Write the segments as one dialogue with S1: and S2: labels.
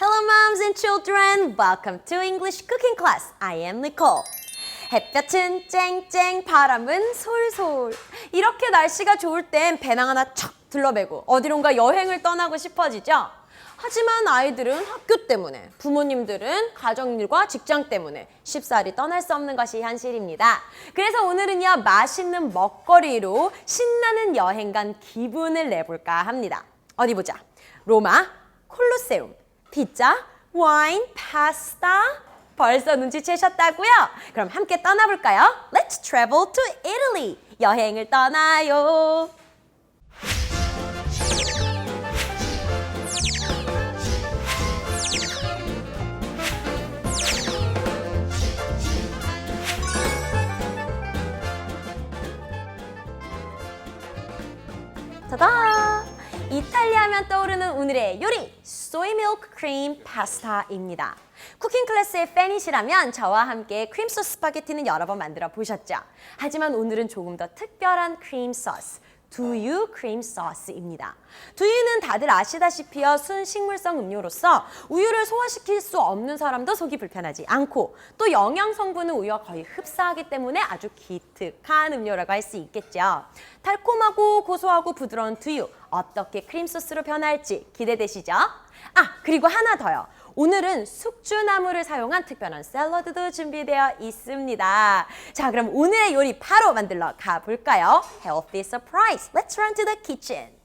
S1: Hello moms and children, welcome to English cooking class. I am Nicole. 햇볕은 쨍쨍, 바람은 솔솔. 이렇게 날씨가 좋을 땐 배낭 하나 척 둘러매고 어디론가 여행을 떠나고 싶어지죠? 하지만 아이들은 학교 때문에, 부모님들은 가정일과 직장 때문에 쉽사리 떠날 수 없는 것이 현실입니다. 그래서 오늘은요, 맛있는 먹거리로 신나는 여행 간 기분을 내볼까 합니다. 어디 보자. 로마, 콜로세움, 피자, 와인, 파스타. 벌써 눈치채셨다고요? 그럼 함께 떠나볼까요? Let's travel to Italy. 여행을 떠나요. 짜잔! 이탈리아 하면 떠오르는 오늘의 요리! 소이 밀크 크림 파스타입니다. 쿠킹 클래스의 팬이시라면 저와 함께 크림 소스 스파게티는 여러 번 만들어 보셨죠? 하지만 오늘은 조금 더 특별한 크림 소스, 두유 크림 소스입니다. 두유는 다들 아시다시피요, 순식물성 음료로서 우유를 소화시킬 수 없는 사람도 속이 불편하지 않고 또 영양 성분은 우유와 거의 흡사하기 때문에 아주 기특한 음료라고 할 수 있겠죠. 달콤하고 고소하고 부드러운 두유, 어떻게 크림 소스로 변할지 기대되시죠? 그리고 하나 더요. 오늘은 숙주나물을 사용한 특별한 샐러드도 준비되어 있습니다. 자, 그럼 오늘의 요리 바로 만들러 가볼까요? Healthy surprise! Let's run to the kitchen!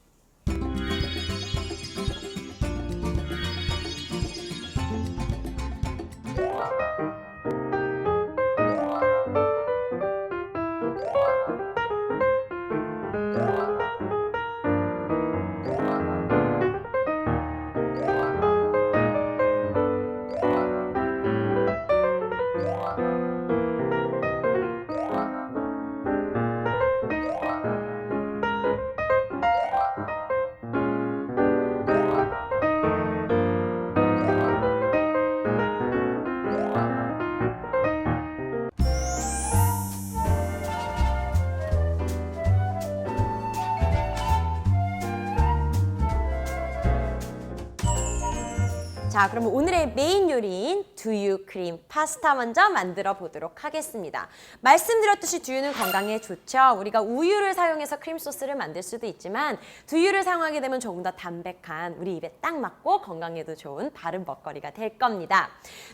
S1: 자, 그럼 오늘의 메인 요리인 두유 크림 파스타 먼저 만들어 보도록 하겠습니다. 말씀드렸듯이 두유는 건강에 좋죠. 우리가 우유를 사용해서 크림 소스를 만들 수도 있지만 두유를 사용하게 되면 조금 더 담백한, 우리 입에 딱 맞고 건강에도 좋은 다른 먹거리가 될 겁니다.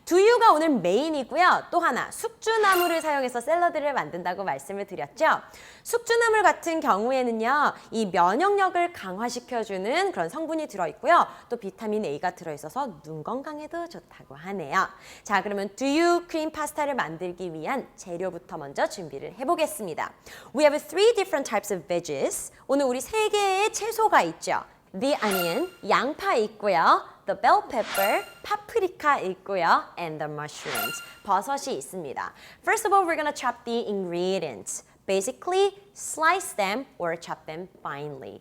S1: 두유가 오늘 메인이고요. 또 하나, 숙주나물을 사용해서 샐러드를 만든다고 말씀을 드렸죠. 숙주나물 같은 경우에는요, 이 면역력을 강화시켜주는 그런 성분이 들어있고요. 또 비타민 A가 들어있어서 눈 건강에도 좋다고 하네요. 자, 그러면 두유 크림 파스타를 만들기 위한 재료부터 먼저 준비를 해보겠습니다. We have three different types of veggies. 오늘 우리 3개의 채소가 있죠. The onion, 양파 있고요. The bell pepper, 파프리카 있고요. And the mushrooms, 버섯이 있습니다. First of all, we're gonna chop the ingredients. Basically, slice them or chop them finely.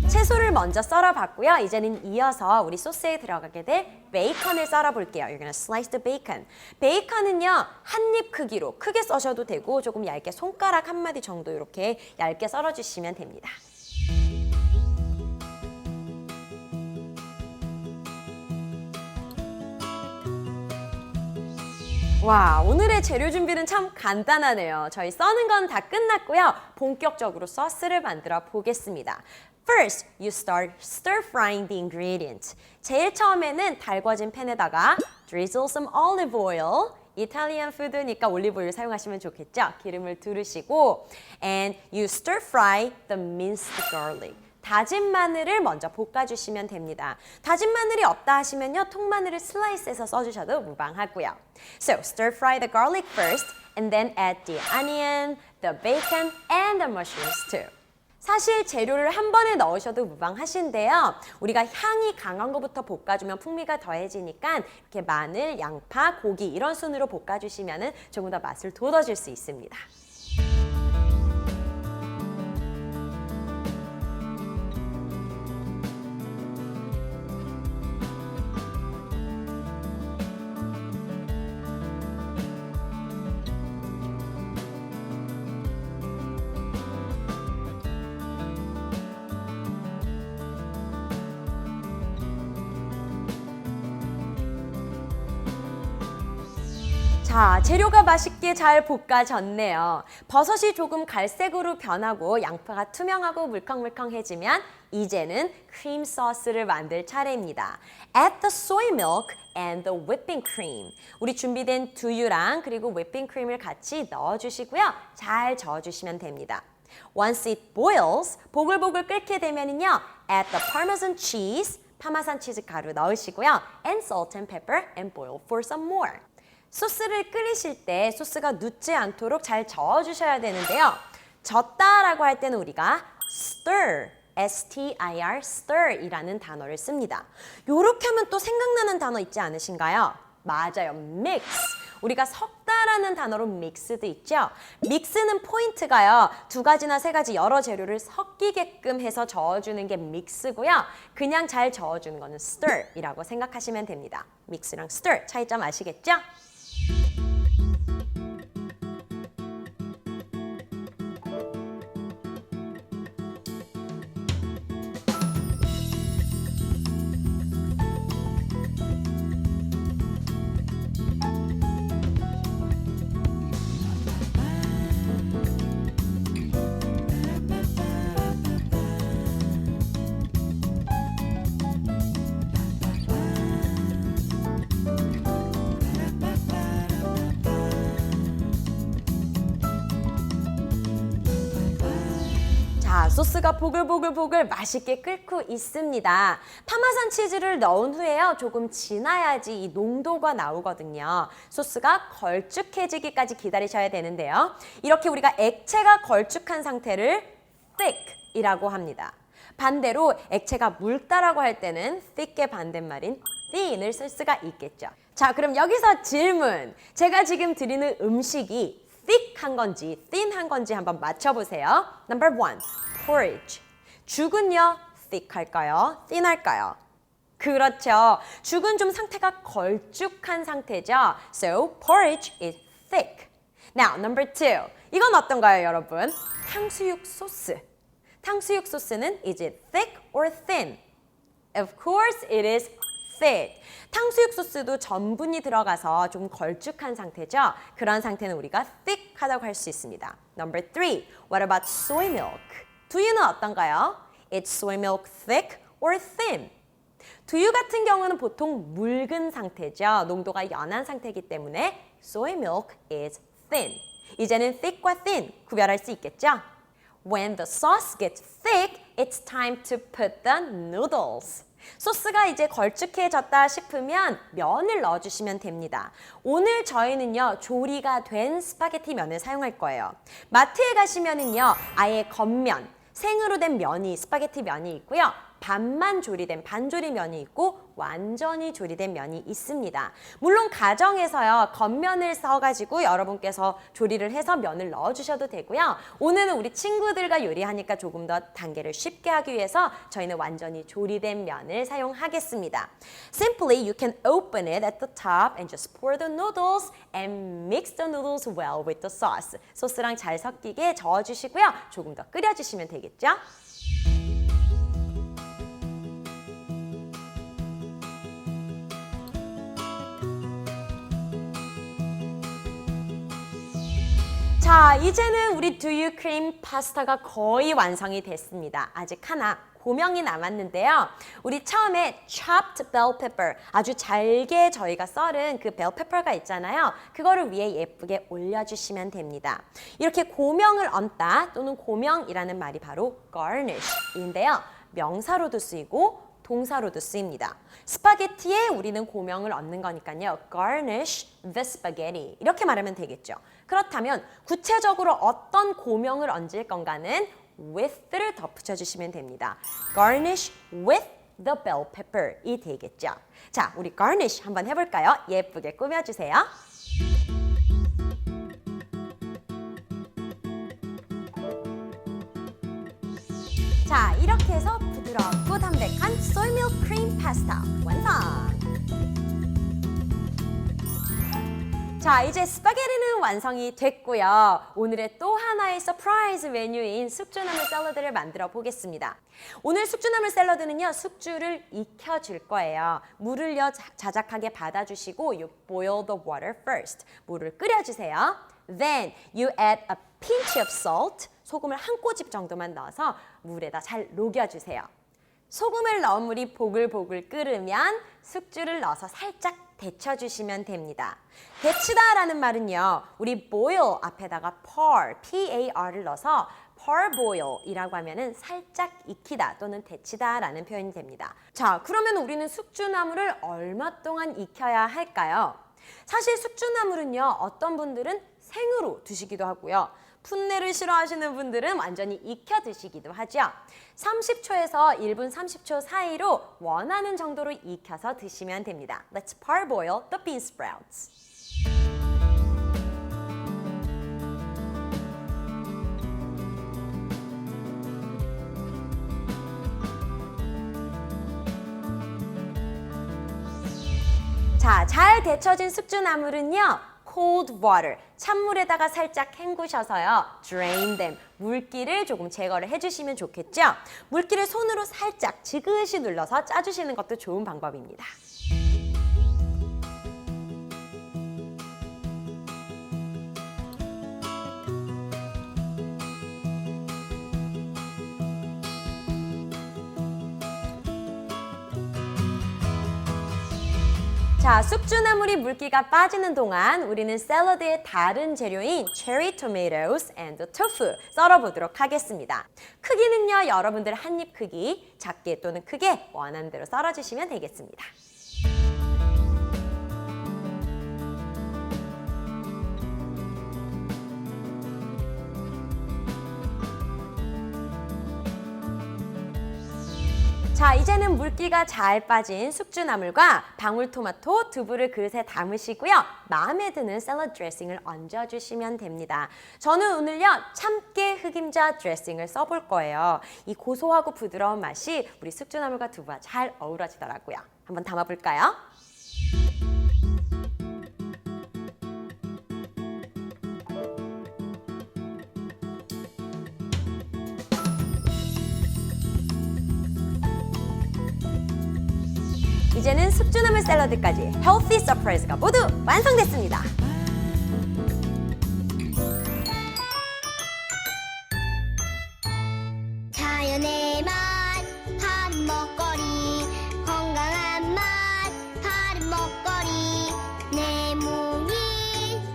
S1: 채소를 먼저 썰어봤고요. 이제는 이어서 우리 소스에 들어가게 될 베이컨을 썰어볼게요. You're gonna slice the bacon. 베이컨은요, 한 입 크기로 크게 써셔도 되고 조금 얇게 손가락 한 마디 정도 이렇게 얇게 썰어주시면 됩니다. 와, 오늘의 재료 준비는 참 간단하네요. 저희 써는 건 다 끝났고요. 본격적으로 소스를 만들어 보겠습니다. First, you start stir-frying the ingredients. 제일 처음에는 달궈진 팬에다가 drizzle some olive oil. 이탈리안 푸드니까 올리브오일 사용하시면 좋겠죠? 기름을 두르시고 and you stir-fry the minced garlic. 다진 마늘을 먼저 볶아주시면 됩니다. 다진 마늘이 없다 하시면요, 통마늘을 슬라이스해서 써주셔도 무방하고요. So, stir fry the garlic first and then add the onion, the bacon, and the mushrooms too. 사실 재료를 한 번에 넣으셔도 무방하신데요. 우리가 향이 강한 것부터 볶아주면 풍미가 더해지니까 이렇게 마늘, 양파, 고기 이런 순으로 볶아주시면 조금 더 맛을 돋워줄 수 있습니다. 자, 재료가 맛있게 잘 볶아졌네요. 버섯이 조금 갈색으로 변하고 양파가 투명하고 물컹물컹해지면 이제는 크림 소스를 만들 차례입니다. Add the soy milk and the whipping cream. 우리 준비된 두유랑 그리고 whipping cream을 같이 넣어주시고요. 잘 저어주시면 됩니다. Once it boils, 보글보글 끓게 되면은요, add the parmesan cheese, 파마산 치즈 가루 넣으시고요. and salt and pepper and boil for some more. 소스를 끓이실 때 소스가 눕지 않도록 잘 저어주셔야 되는데요. 젓다라고 할 때는 우리가 stir, S-T-I-R, stir 이라는 단어를 씁니다. 요렇게 하면 또 생각나는 단어 있지 않으신가요? 맞아요, mix. 우리가 섞다라는 단어로 mix도 있죠. mix는 포인트가요. 2가지나 3가지 여러 재료를 섞이게끔 해서 저어주는 게 mix고요. 그냥 잘 저어주는 거는 stir이라고 생각하시면 됩니다. mix랑 stir 차이점 아시겠죠? 자, 소스가 보글보글보글 맛있게 끓고 있습니다. 파마산 치즈를 넣은 후에요, 조금 지나야지 이 농도가 나오거든요. 소스가 걸쭉해지기까지 기다리셔야 되는데요. 이렇게 우리가 액체가 걸쭉한 상태를 thick이라고 합니다. 반대로 액체가 묽다라고 할 때는 thick의 반대말인 thin을 쓸 수가 있겠죠. 자, 그럼 여기서 질문. 제가 지금 드리는 음식이 thick한 건지 thin한 건지 한번 맞춰보세요. Number 1, porridge. 죽은요, thick 할까요? thin 할까요? 그렇죠. 죽은 좀 상태가 걸쭉한 상태죠. So, porridge is thick. Now, number 2. 이건 어떤가요, 여러분? 탕수육 소스. 탕수육 소스는 is it thick or thin? Of course, it is thick. 탕수육 소스도 전분이 들어가서 좀 걸쭉한 상태죠. 그런 상태는 우리가 thick하다고 할 수 있습니다. Number 3. What about soy milk? 두유는 어떤가요? Is soy milk thick or thin? 두유 같은 경우는 보통 묽은 상태죠. 농도가 연한 상태이기 때문에 soy milk is thin. 이제는 thick과 thin 구별할 수 있겠죠? When the sauce gets thick, it's time to put the noodles. 소스가 이제 걸쭉해졌다 싶으면 면을 넣어주시면 됩니다. 오늘 저희는요, 조리가 된 스파게티 면을 사용할 거예요. 마트에 가시면은요, 아예 겉면, 생으로 된 면이, 스파게티 면이 있고요. 반만 조리된 반조리 면이 있고 완전히 조리된 면이 있습니다. 물론 가정에서요, 겉면을 써가지고 여러분께서 조리를 해서 면을 넣어주셔도 되고요. 오늘은 우리 친구들과 요리하니까 조금 더 단계를 쉽게 하기 위해서 저희는 완전히 조리된 면을 사용하겠습니다. Simply, you can open it at the top and just pour the noodles and mix the noodles well with the sauce. 소스랑 잘 섞이게 저어주시고요. 조금 더 끓여주시면 되겠죠? 자, 이제는 우리 두유 크림 파스타가 거의 완성이 됐습니다. 아직 하나 고명이 남았는데요. 우리 처음에 chopped bell pepper, 아주 잘게 저희가 썰은 그 bell pepper가 있잖아요. 그거를 위에 예쁘게 올려주시면 됩니다. 이렇게 고명을 얹다 또는 고명이라는 말이 바로 garnish인데요. 명사로도 쓰이고 동사로도 쓰입니다. 스파게티에 우리는 고명을 얻는 거니까요. Garnish the spaghetti 이렇게 말하면 되겠죠. 그렇다면 구체적으로 어떤 고명을 얹을 건가는 with를 덧붙여주시면 됩니다. Garnish with the bell pepper 이 되겠죠. 자, 우리 garnish 한번 해볼까요? 예쁘게 꾸며주세요. 자, 이렇게 해서 부드럽고 담백한 soy milk cream 파스타 완성! 자, 이제 스파게티는 완성이 됐고요. 오늘의 또 하나의 서프라이즈 메뉴인 숙주나물 샐러드를 만들어 보겠습니다. 오늘 숙주나물 샐러드는요, 숙주를 익혀줄 거예요. 물을요, 자작하게 받아주시고 you boil the water first. 물을 끓여주세요. Then you add a pinch of salt. 소금을 한 꼬집 정도만 넣어서 물에다 잘 녹여주세요. 소금을 넣은 물이 보글보글 끓으면 숙주를 넣어서 살짝 데쳐주시면 됩니다. 데치다라는 말은요, 우리 boil 앞에다가 par를 넣어서 parboil이라고 하면은 살짝 익히다 또는 데치다라는 표현이 됩니다. 자, 그러면 우리는 숙주나물을 얼마 동안 익혀야 할까요? 사실 숙주나물은요, 어떤 분들은 생으로 드시기도 하고요. 풋내를 싫어하시는 분들은 완전히 익혀 드시기도 하죠. 30초에서 1분 30초 사이로 원하는 정도로 익혀서 드시면 됩니다. Let's parboil the bean sprouts. 자, 잘 데쳐진 숙주나물은요, cold water, 찬물에다가 살짝 헹구셔서요, drain them, 물기를 조금 제거를 해주시면 좋겠죠? 물기를 손으로 살짝 지그시 눌러서 짜주시는 것도 좋은 방법입니다. 자, 숙주나물이 물기가 빠지는 동안 우리는 샐러드의 다른 재료인 cherry tomatoes and tofu 썰어보도록 하겠습니다. 크기는요, 여러분들 한입 크기, 작게 또는 크게 원하는 대로 썰어주시면 되겠습니다. 자, 이제는 물기가 잘 빠진 숙주나물과 방울토마토, 두부를 그릇에 담으시고요. 마음에 드는 샐러드 드레싱을 얹어주시면 됩니다. 저는 오늘요, 참깨 흑임자 드레싱을 써볼 거예요. 이 고소하고 부드러운 맛이 우리 숙주나물과 두부와 잘 어우러지더라고요. 한번 담아볼까요? 이제는 숙주나물 샐러드까지 헬시 서프라이즈가 모두 완성됐습니다.
S2: 자연의 맛, 바른 먹거리, 건강한 맛, 바른 먹거리. 내 몸이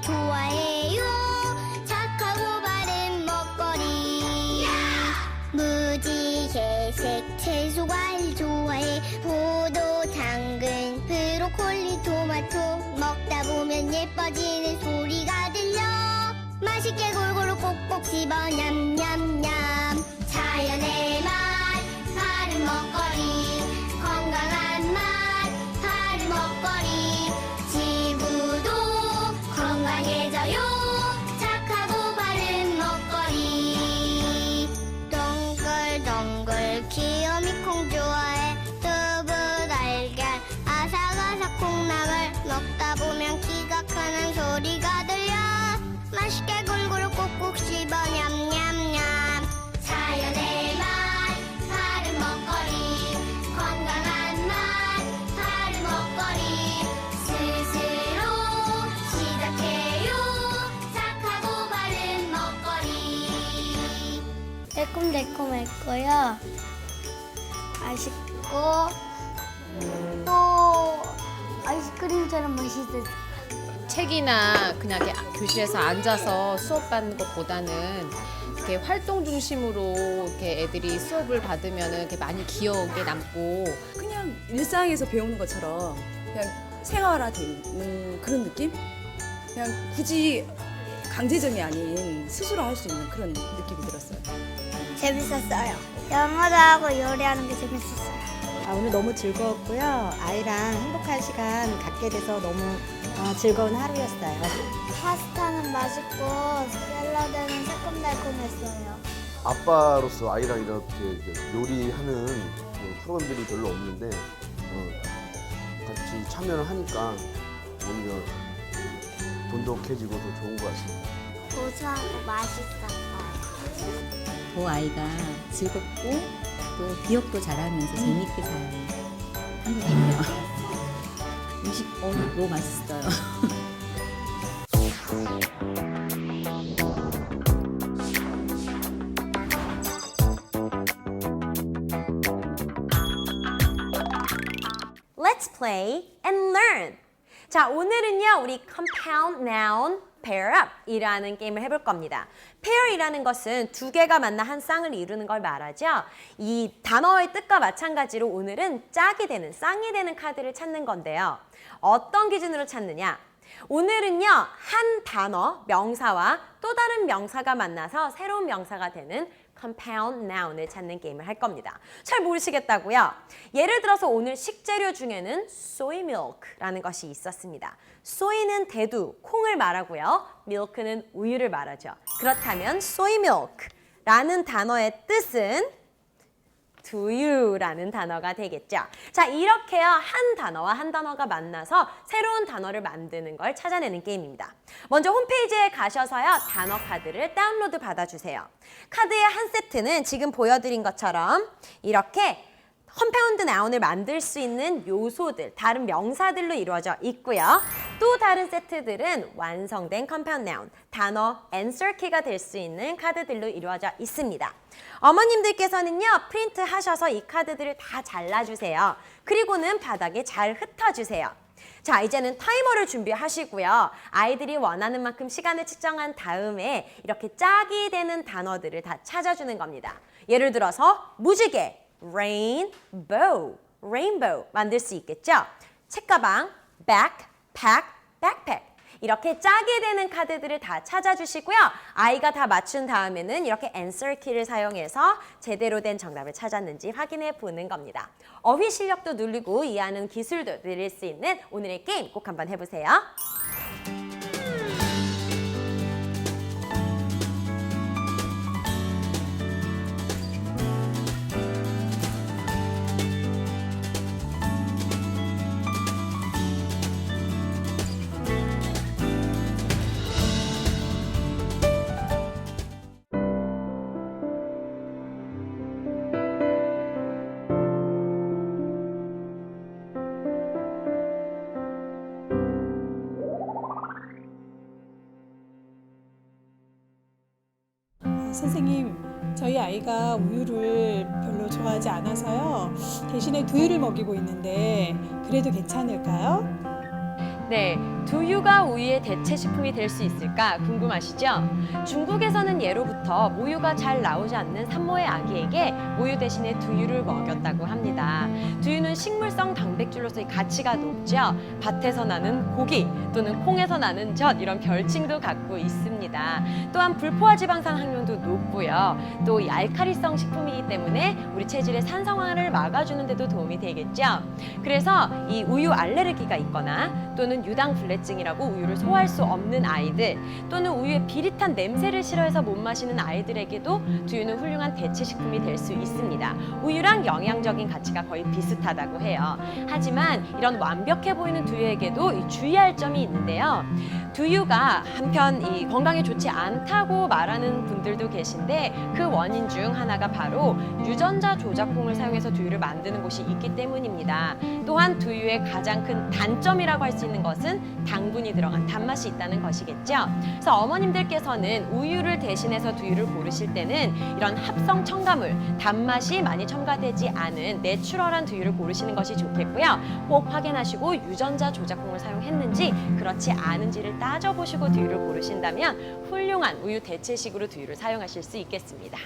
S2: 좋아해요, 착하고 바른 먹거리. 무지, 채색, 채소과일 좋아해. 포도, 당근, 브로콜리, 토마토. 먹다 보면 예뻐지는 소리가 들려. 맛있게 골고루 꼭꼭 씹어 냠냠냠. 자연의 맛, 바른 먹거리, 건강한 맛, 바른 먹거리. 지구도 건강해져요, 착하고 바른 먹거리. 동글동글 귀요미콩 좋아해. 두부, 달걀, 아삭아삭 콩나물. 먹다 보면 키가 크는 소리가 들려. 맛있게 골고루 꼭꼭 씹어 냠냠냠. 자연의 맛, 바른 먹거리, 건강한 맛, 바른 먹거리. 스스로 시작해요, 착하고 바른 먹거리. 달콤달콤했고요, 맛있고 또 아이스크림처럼 맛있었어요.
S3: 책이나 그냥 이렇게 교실에서 앉아서 수업 받는 것보다는 이렇게 활동 중심으로 이렇게 애들이 수업을 받으면 이렇게 많이 기억에 남고
S4: 그냥 일상에서 배우는 것처럼 그냥 생활화돼 있는 그런 느낌? 그냥 굳이 강제점이 아닌 스스로 할 수 있는 그런 느낌이 들었어요.
S2: 재밌었어요. 영어도 하고 요리하는 게 재밌었어요.
S5: 오늘 너무 즐거웠고요. 아이랑 행복한 시간 갖게 돼서 너무 즐거운 하루였어요.
S2: 파스타는 맛있고 샐러드는 새콤달콤했어요.
S6: 아빠로서 아이랑 이렇게 요리하는 프로그램들이 별로 없는데 같이 참여를 하니까 오히려 돈독해지고 더 좋은 것 같습니다.
S2: 고소하고 맛있었어요.
S7: 더 아이가 즐겁고 또 기억도 잘하면서 재밌게 잘 한 것 같아요. 음식 너무 맛있어요.
S1: Let's play and learn. 자, 오늘은요, 우리 compound noun pair up 이라는 게임을 해볼 겁니다. pair이라는 것은 두 개가 만나 한 쌍을 이루는 걸 말하죠. 이 단어의 뜻과 마찬가지로 오늘은 짝이 되는, 쌍이 되는 카드를 찾는 건데요. 어떤 기준으로 찾느냐? 오늘은요, 한 단어, 명사와 또 다른 명사가 만나서 새로운 명사가 되는 compound noun을 찾는 게임을 할 겁니다. 잘 모르시겠다고요? 예를 들어서 오늘 식재료 중에는 soy milk라는 것이 있었습니다. soy는 대두, 콩을 말하고요. milk는 우유를 말하죠. 그렇다면 soy milk라는 단어의 뜻은 두유라는 단어가 되겠죠. 자, 이렇게요, 한 단어와 한 단어가 만나서 새로운 단어를 만드는 걸 찾아내는 게임입니다. 먼저 홈페이지에 가셔서요, 단어 카드를 다운로드 받아주세요. 카드의 한 세트는 지금 보여드린 것처럼 이렇게 컴파운드 나운을 만들 수 있는 요소들, 다른 명사들로 이루어져 있고요. 또 다른 세트들은 완성된 컴파운드 나운, 단어 answer key가 될 수 있는 카드들로 이루어져 있습니다. 어머님들께서는요, 프린트 하셔서 이 카드들을 다 잘라주세요. 그리고는 바닥에 잘 흩어주세요. 자, 이제는 타이머를 준비하시고요. 아이들이 원하는 만큼 시간을 측정한 다음에 이렇게 짝이 되는 단어들을 다 찾아주는 겁니다. 예를 들어서 무지개, rainbow, rainbow 만들 수 있겠죠? 책가방, backpack, backpack. 이렇게 짝이 되는 카드들을 다 찾아주시고요. 아이가 다 맞춘 다음에는 이렇게 answer key를 사용해서 제대로 된 정답을 찾았는지 확인해 보는 겁니다. 어휘 실력도 늘리고 이해하는 기술도 늘릴 수 있는 오늘의 게임 꼭 한번 해보세요.
S8: 선생님, 저희 아이가 우유를 별로 좋아하지 않아서요. 대신에 두유를 먹이고 있는데 그래도 괜찮을까요?
S1: 네, 두유가 우유의 대체 식품이 될 수 있을까 궁금하시죠? 중국에서는 예로부터 모유가 잘 나오지 않는 산모의 아기에게 모유 대신에 두유를 먹였다고 합니다. 두유는 식물성 단백질로서의 가치가 높죠. 밭에서 나는 고기 또는 콩에서 나는 젖 이런 별칭도 갖고 있습니다. 또한 불포화 지방산 함량도 높고요. 또 이 알칼리성 식품이기 때문에 우리 체질의 산성화를 막아주는 데도 도움이 되겠죠. 그래서 이 우유 알레르기가 있거나 또는 유당불내증이라고 우유를 소화할 수 없는 아이들 또는 우유의 비릿한 냄새를 싫어해서 못 마시는 아이들에게도 두유는 훌륭한 대체 식품이 될 수 있습니다. 우유랑 영양적인 가치가 거의 비슷하다고 해요. 하지만 이런 완벽해 보이는 두유에게도 주의할 점이 있는데요. 두유가 한편 이 건강에 좋지 않다고 말하는 분들도 계신데 그 원인 중 하나가 바로 유전자 조작품을 사용해서 두유를 만드는 곳이 있기 때문입니다. 또한 두유의 가장 큰 단점이라고 할 수 있는 것은 당분이 들어간 단맛이 있다는 것이겠죠. 그래서 어머님들께서는 우유를 대신해서 두유를 고르실 때는 이런 합성 첨가물, 단맛이 많이 첨가되지 않은 내추럴한 두유를 고르시는 것이 좋겠고요. 꼭 확인하시고 유전자 조작품을 사용했는지 그렇지 않은지를 따져보시고 두유를 고르신다면 훌륭한 우유 대체식으로 두유를 사용하실 수 있겠습니다.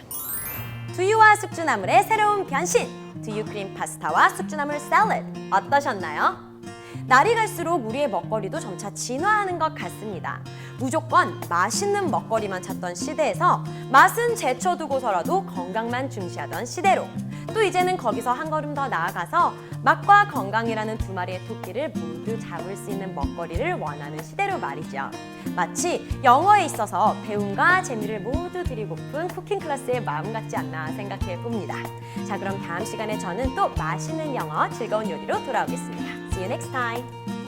S1: 두유와 숙주나물의 새로운 변신! 두유 크림 파스타와 숙주나물 샐러드 어떠셨나요? 날이 갈수록 우리의 먹거리도 점차 진화하는 것 같습니다. 무조건 맛있는 먹거리만 찾던 시대에서 맛은 제쳐두고서라도 건강만 중시하던 시대로 또 이제는 거기서 한 걸음 더 나아가서 맛과 건강이라는 두 마리의 토끼를 모두 잡을 수 있는 먹거리를 원하는 시대로 말이죠. 마치 영어에 있어서 배움과 재미를 모두 드리고픈 쿠킹 클래스의 마음 같지 않나 생각해 봅니다. 자, 그럼 다음 시간에 저는 또 맛있는 영어, 즐거운 요리로 돌아오겠습니다. See you next time.